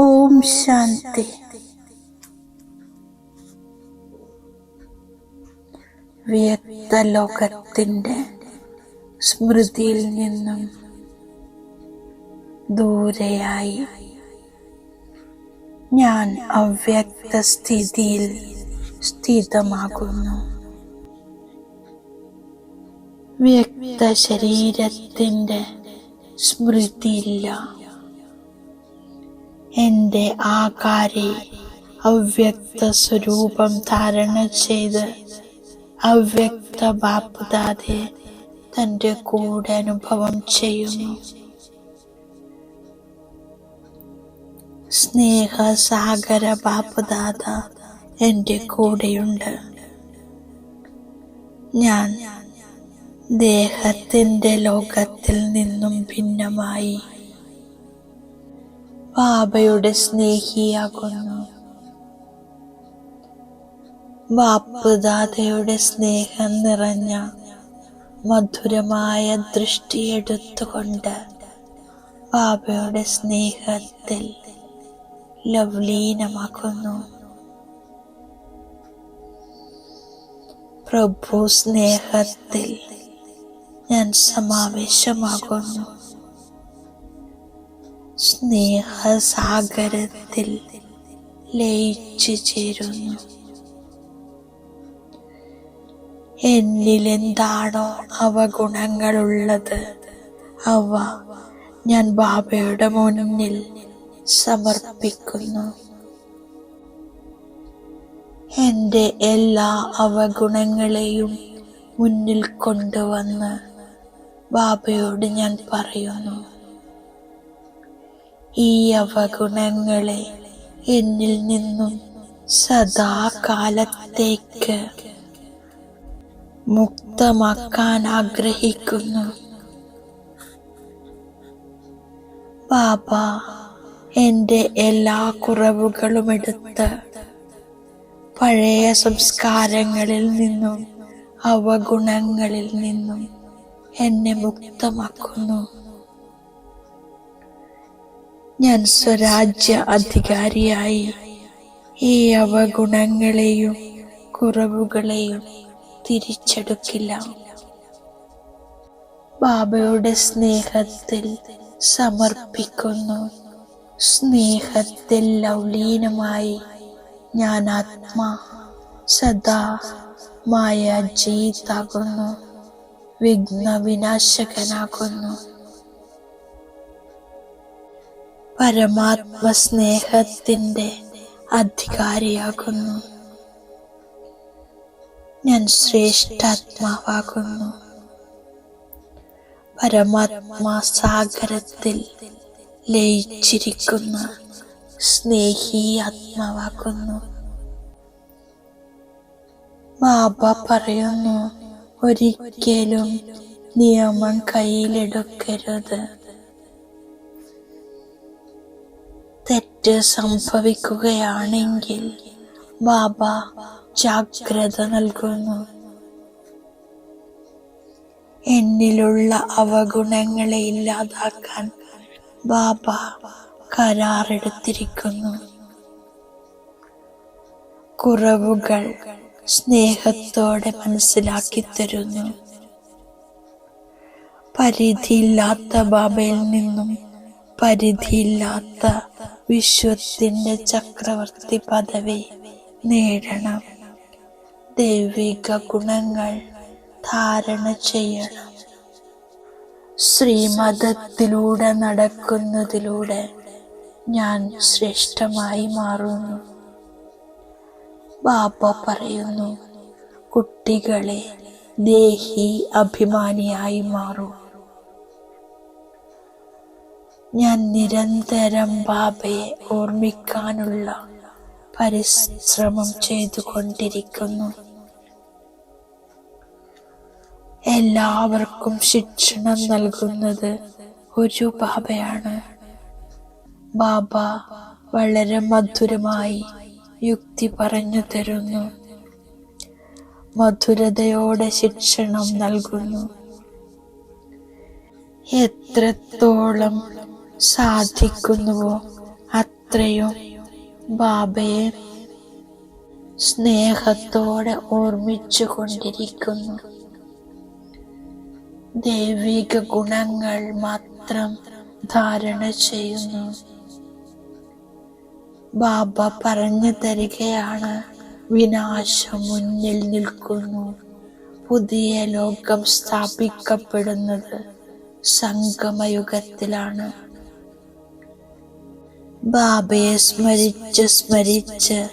ഓം ശാന്തി. വ്യക്തലോകത്തിൻ്റെ സ്മൃതിയിൽ നിന്നും ദൂരെയായി ഞാൻ അവ്യക്ത സ്ഥിതിയിൽ സ്ഥിതമാകുന്നു. വ്യക്ത ശരീരത്തിൻ്റെ സ്മൃതിയില്ല. എൻ്റെ ആകാരി അവ്യക്ത സ്വരൂപം ധാരണ ചെയ്ത് അവ്യക്ത ബാപ്ദാദയെ തൻ്റെ കൂടെ അനുഭവം ചെയ്യുന്നു. സ്നേഹസാഗര ബാപ്ദാദ എൻ്റെ കൂടെയുണ്ട്. ഞാൻ ദേഹത്തിൻ്റെ ലോകത്തിൽ നിന്നും ഭിന്നമായി ബാബയുടെ സ്നേഹിയാകുന്നു. ബാപ്ദാദയുടെ സ്നേഹം നിറഞ്ഞ മധുരമായ ദൃഷ്ടിയെടുത്തുകൊണ്ട് ബാബയുടെ സ്നേഹത്തിൽ ലവ്ലീനമാക്കുന്നു. പ്രഭു സ്നേഹത്തിൽ ഞാൻ സമാവേശമാകുന്നു. സ്നേഹസാഗരത്തിൽ ലയിച്ചു ചേരുന്നു. എന്നിലെന്താണോ അവഗുണങ്ങളുള്ളത് അവ ഞാൻ ബാബയുടെ മുന്നിൽ സമർപ്പിക്കുന്നു. എൻ്റെ എല്ലാ അവഗുണങ്ങളെയും മുന്നിൽ കൊണ്ടുവന്ന് ബാബയോട് ഞാൻ പറയുന്നു, ഈ അവഗുണങ്ങളെ എന്നിൽ നിന്നും സദാകാലത്തേക്ക് മുക്തമാക്കാൻ ആഗ്രഹിക്കുന്നു. ബാബ എൻ്റെ എല്ലാ കുറവുകളും എടുത്ത് പഴയ സംസ്കാരങ്ങളിൽ നിന്നും അവഗുണങ്ങളിൽ നിന്നും എന്നെ മുക്തമാക്കുന്നു. ഞാൻ സ്വരാജ്യ അധികാരിയായി ഈ അവഗുണങ്ങളെയും കുറവുകളെയും തിരിച്ചെടുക്കില്ല. ബാബയുടെ സ്നേഹത്തിൽ സമർപ്പിക്കുന്നു. സ്നേഹത്തിൽ ലൗലീനമായി ഞാൻ ആത്മാ സദാ മായ ജീതാകുന്നു. വിഘ്ന വിനാശകനാകുന്നു. പരമാത്മ സ്നേഹത്തിൻ്റെ അധികാരിയാകുന്നു. ഞാൻ ശ്രേഷ്ഠാത്മാവാകുന്നു. പരമാത്മാ സാഗരത്തിൽ ലയിച്ചിരിക്കുന്ന സ്നേഹി ആത്മാവാകുന്നു. ബാബ പറയുന്നു, ഒരിക്കലും നിയമം കയ്യിലെടുക്കരുത്. തെറ്റ് സംഭവിക്കുകയാണെങ്കിൽ ബാബ ജാഗ്രത നൽകുന്നു. എന്നിലുള്ള അവഗുണങ്ങളെ ഇല്ലാതാക്കാൻ ബാബ കരാറെടുത്തിരിക്കുന്നു. കുറവുകൾ സ്നേഹത്തോടെ മനസ്സിലാക്കി തരുന്നു. പരിധിയില്ലാത്ത ബാബയിൽ നിന്നും പരിധിയില്ലാത്ത വിശ്വത്തിന്റെ ചക്രവർത്തി പദവി നേടണം. ദൈവിക ഗുണങ്ങൾ ധാരണ ചെയ്യണം. ശ്രീമതത്തിലൂടെ നടക്കുന്നതിലൂടെ ഞാൻ ശ്രേഷ്ഠമായി മാറുന്നു. ബാബ പറയുന്നു, കുട്ടികളെ ദേഹി അഭിമാനിയായി മാറൂ. ഞാൻ നിരന്തരം ബാബയെ ഓർമ്മിക്കാനുള്ള പരിശ്രമം ചെയ്തുകൊണ്ടിരിക്കുന്നു. എല്ലാവർക്കും ശിക്ഷണം നൽകുന്നത് ഒരു ബാബയാണ്. ബാബ വളരെ മധുരമായി യുക്തി പറഞ്ഞു തരുന്നു. മധുരതയോടെ ശിക്ഷണം നൽകുന്നു. എത്രത്തോളം സാധിക്കുന്നുവോ പുത്രയും ബാബയെ സ്നേഹത്തോടെ ഓർമ്മിച്ചു കൊണ്ടിരിക്കുന്നു. ദൈവിക ഗുണങ്ങൾ മാത്രം ധാരണ ചെയ്യുന്നു. ബാബ പറഞ്ഞു തരികയാണ്, വിനാശം മുന്നിൽ നിൽക്കുന്നു. പുതിയ ലോകം സ്ഥാപിക്കപ്പെടുന്നത് സംഗമയുഗത്തിലാണ്. ബാബയെ സ്മരിച്ച് സ്മരിച്ച്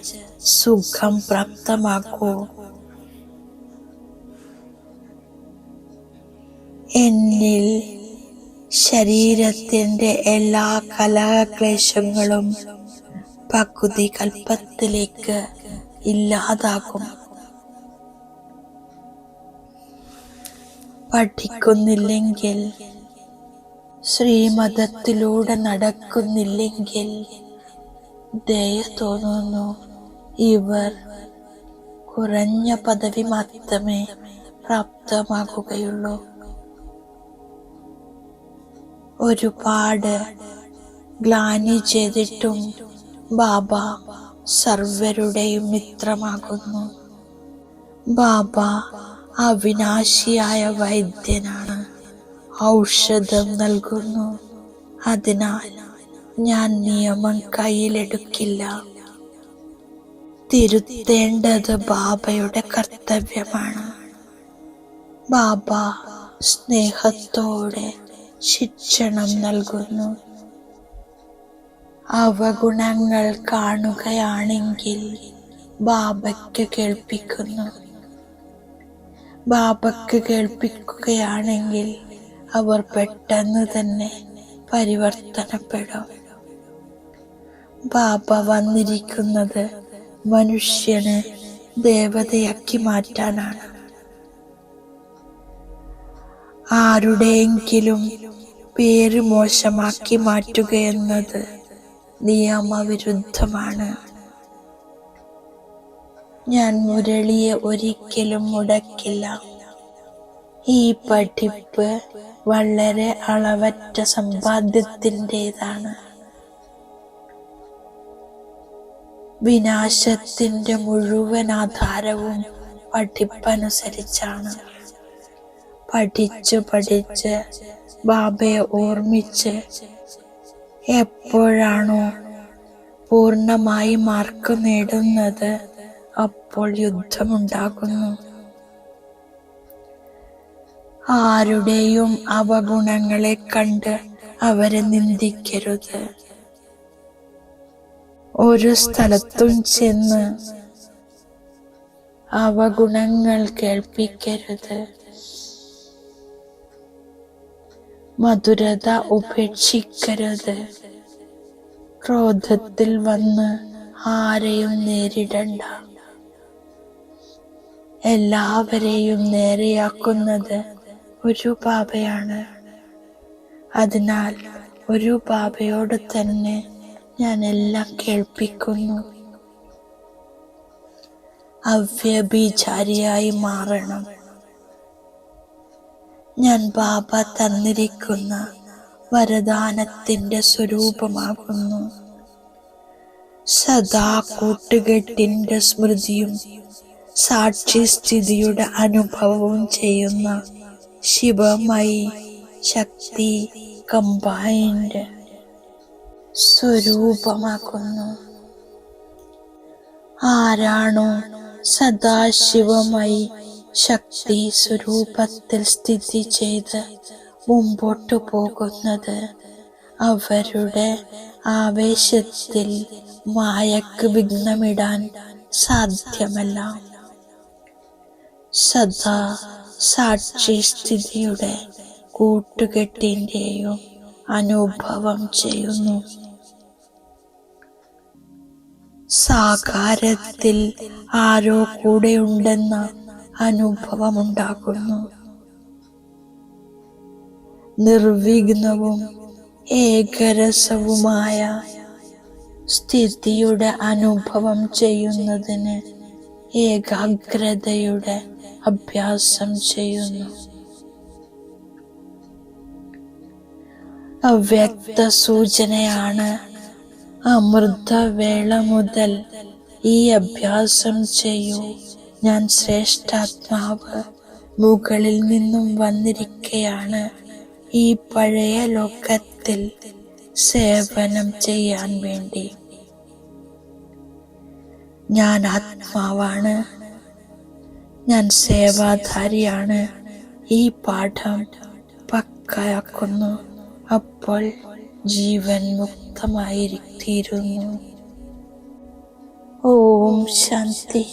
സുഖം പ്രാപ്തമാക്കൂ. എന്നിൽ ശരീരത്തിന്റെ എല്ലാ കലഹക്ലേശങ്ങളും പകുതി കൽപ്പത്തിലേക്ക് ഇല്ലാതാകും. പഠിക്കുന്നില്ലെങ്കിൽ, ശ്രീമതത്തിലൂടെ നടക്കുന്നില്ലെങ്കിൽ ദയ തോന്നുന്നു. ഇവർ കുറഞ്ഞ പദവി മാത്രമേ പ്രാപ്തമാകുകയുള്ളൂ. ഒരുപാട് ഗ്ലാനി ചെയ്തിട്ടും ബാബ സർവരുടെയും മിത്രമാകുന്നു. ബാബ അവിനാശിയായ വൈദ്യനാണ്, ഔഷധം നൽകുന്നു. അതിനാൽ ഞാൻ നിയമം കയ്യിലെടുക്കില്ല. തിരുത്തേണ്ടത് ബാബയുടെ കർത്തവ്യമാണ്. ബാബ സ്നേഹത്തോടെ ശിക്ഷണം നൽകുന്നു. അവഗുണങ്ങൾ കാണുകയാണെങ്കിൽ ബാബയ്ക്ക് കേൾപ്പിക്കുന്നു. ബാബയ്ക്ക് കേൾപ്പിക്കുകയാണെങ്കിൽ അവർ പെട്ടെന്ന് തന്നെ പരിവർത്തനപ്പെടും. ബാബ വന്നിരിക്കുന്നത് മനുഷ്യനെ ദേവതയാക്കി മാറ്റാനാണ്. ആരുടെയെങ്കിലും പേര് മോശമാക്കി മാറ്റുകയെന്നത് നിയമവിരുദ്ധമാണ്. ഞാൻ മുരളിയെ ഒരിക്കലും മുടക്കില്ല. ഈ പഠിപ്പ് വളരെ അളവറ്റ സമ്പാദ്യത്തിൻ്റെതാണ്. വിനാശത്തിന്റെ മുഴുവൻ ആധാരവും പഠിപ്പനുസരിച്ചാണ്. പഠിച്ച് പഠിച്ച് ബാബയെ ഓർമ്മിച്ച് എപ്പോഴാണോ പൂർണ്ണമായി മാർക്ക് നേടുന്നത് അപ്പോൾ യുദ്ധമുണ്ടാകുന്നു. ആരുടെയും അവഗുണങ്ങളെ കണ്ട് അവരെ നിന്ദിക്കരുത്. ഒരു സ്ഥലത്തും ചെന്ന് അവഗുണങ്ങൾ കേൾപ്പിക്കരുത്. മധുരത ഉപേക്ഷിക്കരുത്. ക്രോധത്തിൽ വന്ന് ആരെയും നേരിടണ്ട. എല്ലാവരെയും നേരെയാക്കുന്നത് ഒരു ബാബയാണ്. അതിനാൽ ഒരു ബാബയോട് തന്നെ ഞാൻ എല്ലാം കേൾപ്പിക്കുന്നു. അവ്യഭിചാരിയായി മാറണം. ഞാൻ ബാബ തന്നിരിക്കുന്ന വരദാനത്തിന്റെ സ്വരൂപമാകുന്നു. സദാ കൂട്ടുകെട്ടിന്റെ സ്മൃതിയും സാക്ഷിസ്ഥിതിയുടെ അനുഭവവും ചെയ്യുന്ന ശിവമയി ശക്തി കമ്പൈൻഡ് സ്വരൂപമാക്കുന്നു. ആരാണോ സദാശിവമയി ശക്തി സ്വരൂപത്തിൽ സ്ഥിതി ചെയ്ത് മുമ്പോട്ടു പോകുന്നത് അവരുടെ ആവേശത്തിൽ മായക്ക് വിഘ്നമിടാൻ സാധ്യമല്ല. സദാ സാക്ഷി സ്ഥിതിയുടെ കൂട്ടുകെട്ടിന്റെയും അനുഭവം ചെയ്യുന്നു. സാകാരത്തിൽ ആരോ കൂടെയുണ്ടെന്ന അനുഭവമുണ്ടാകുന്നു. നിർവിഘ്നവും ഏകരസവുമായ സ്ഥിതിയുടെ അനുഭവം ചെയ്യുന്നതിന് ഏകാഗ്രതയുടെ അഭ്യാസം ചെയ്യുന്നു. അവ്യക്ത സൂചനയാണ് അമൃതവേള മുതൽ ഈ അഭ്യാസം ചെയ്യൂ. ഞാൻ ശ്രേഷ്ഠാത്മാവ് മുകളിൽ നിന്നും വന്നിരിക്കുകയാണ് ഈ പഴയ ലോകത്തിൽ സേവനം ചെയ്യാൻ വേണ്ടി. ഞാൻ ആത്മാവാണ്, ഞാൻ സേവാധാരിയാണ്. ഈ പാഠം പക്കയാക്കുന്നു. അപ്പോൾ ജീവൻ മുക്തമായിത്തീരുന്നു. ഓം ശാന്തി.